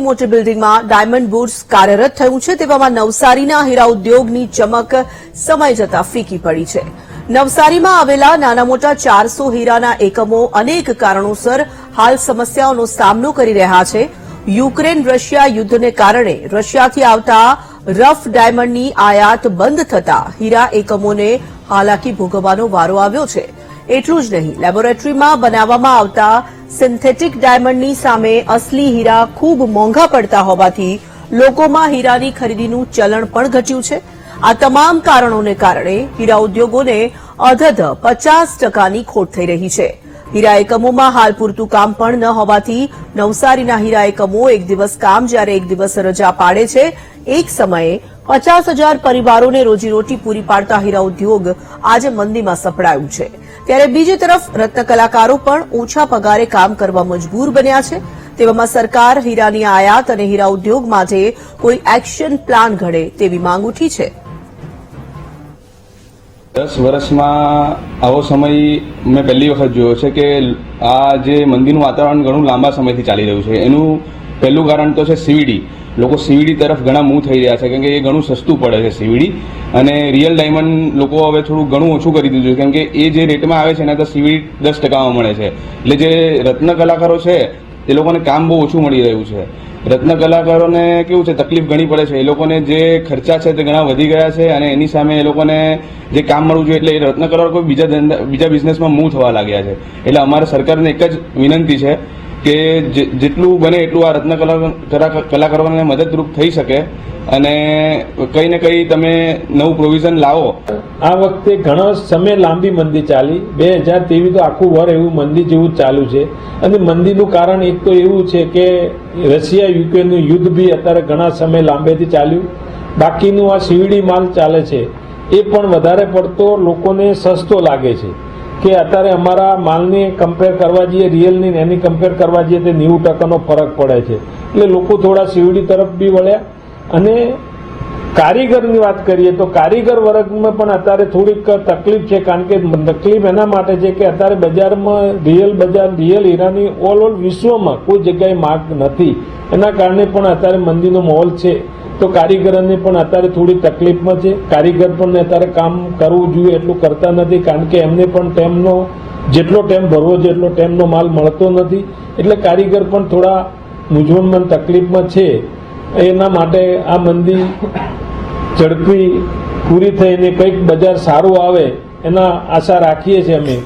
મોટી બિલ્ડિંગમાં diamond bourse કાર્યરત થયું છે, તેવામાં નવસારીના હીરા ઉદ્યોગની ચમક સમય જતા ફીકી પડી છે। નવસારીમાં આવેલા નાના મોટા 400 હીરાના એકમો અનેક કારણોસર હાલ સમસ્યાઓનો સામનો કરી રહ્યા છે। યુક્રેન રશિયા યુદ્ધને કારણે રશિયાથી આવતા રફ ડાયમંડની આયાત બંધ થતા હીરા એકમોને હાલાકી ભોગવવાનો વારો આવ્યો છે। એટલું જ નહીં, લેબોરેટરીમાં બનાવવામાં આવતા સિન્થેટિક ડાયમંડની સામે અસલી હીરા ખૂબ મોંઘા પડતા હોવાથી લોકોમાં હીરાની ખરીદીનું ચલણ પણ ઘટ્યું છે। આ તમામ કારણોને કારણે હીરા ઉદ્યોગોને અધધ 50%ની ખોટ થઈ રહી છે। હીરા એકમોમાં હાલ પૂરતું કામ પણ ન હોવાથી નવસારીના હીરા એકમો એક દિવસ કામ જ્યારે એક દિવસ રજા પાડે છે। એક સમયે 50,000 પરિવારોને રોજીરોટી પૂરી પાડતા હીરા ઉદ્યોગ આજે મંદીમાં સપડાયું છે, ત્યારે બીજી તરફ રત્ન કલાકારો પણ ઓછા પગારે કામ કરવા મજબૂર બન્યા છે। તેવામાં સરકાર હીરાની આયાત અને હીરા ઉદ્યોગ માટે કોઈ એક્શન પ્લાન ઘડે તેવી માંગ ઉઠી છે। 10 વર્ષમાં આવો સમય મેં પહેલી વખત જોયો છે કે આ જે મંદીનું વાતાવરણ ઘણું લાંબા સમયથી ચાલી રહ્યું છે। એનું પહેલું કારણ તો છે સીવીડી। લોકો સીવીડી તરફ ઘણા મૂવ થઈ રહ્યા છે, કેમ કે એ ઘણું સસ્તું પડે છે સીવીડી, અને રિયલ ડાયમંડ લોકો હવે થોડું ઘણું ઓછું કરી દીધું છે, કેમ કે એ જે રેટમાં આવે છે એના તો સીવીડી 10%માં મળે છે। એટલે જે રત્ન કલાકારો છે એ લોકોને કામ બહુ ઓછું મળી રહ્યું છે। રત્ન કલાકારોને કેવું છે, તકલીફ ઘણી પડે છે, એ લોકોને જે ખર્ચા છે તે ઘણા વધી ગયા છે, અને એની સામે એ લોકોને જે કામ મળવું જોઈએ એટલે એ રત્ન કલાકારો કોઈ બીજા બિઝનેસમાં મૂવ થવા લાગ્યા છે। એટલે અમારે સરકારને એક જ વિનંતી છે કે જેટલું બને એટલું આ રત્ન કલાકારોને મદદરૂપ થઈ શકે અને કંઈ ને કંઈ તમે નવું પ્રોવિઝન લાવો। આ વખતે ઘણો સમય લાંબી મંદી ચાલી, 2023 તો આખું વર એવું મંદી જેવું ચાલુ છે, અને મંદીનું કારણ એક તો એવું છે કે રશિયા યુક્રેનનું યુદ્ધ બી અત્યારે ઘણા સમય લાંબેથી ચાલ્યું। બાકીનું આ સીવીડી માલ ચાલે છે એ પણ વધારે પડતો લોકોને સસ્તો લાગે છે, કે અત્યારે અમારા માલને કમ્પેર કરવા જઈએ, રિયલની એની કમ્પેર કરવા જઈએ તો 90%નો ફરક પડે છે। એટલે લોકો થોડા સીવીડી તરફ બી વળ્યા। અને કારીગરની વાત કરીએ તો કારીગર વર્ગમાં પણ અત્યારે થોડીક તકલીફ છે, કારણ કે તકલીફ એના માટે છે કે અત્યારે બજારમાં રિયલ હીરાની ઓલ વિશ્વમાં કોઈ જગ્યાએ માંગ નથી, એના કારણે પણ અત્યારે મંદીનો માહોલ છે। તો કારીગરોને પણ અત્યારે થોડી તકલીફમાં છે। કારીગર પણ અત્યારે કામ કરવું જોઈએ એટલું કરતા નથી, કારણ કે એમને પણ ટાઈમનો જેટલો ટાઈમ ભરવો છે એટલો ટાઈમનો માલ મળતો નથી, એટલે કારીગર પણ થોડા મૂંઝવણમાં તકલીફમાં છે। એના માટે આ મંદી ઝડપી પૂરી થઈને કંઈક બજાર સારું આવે એના આશા રાખીએ છીએ અમે।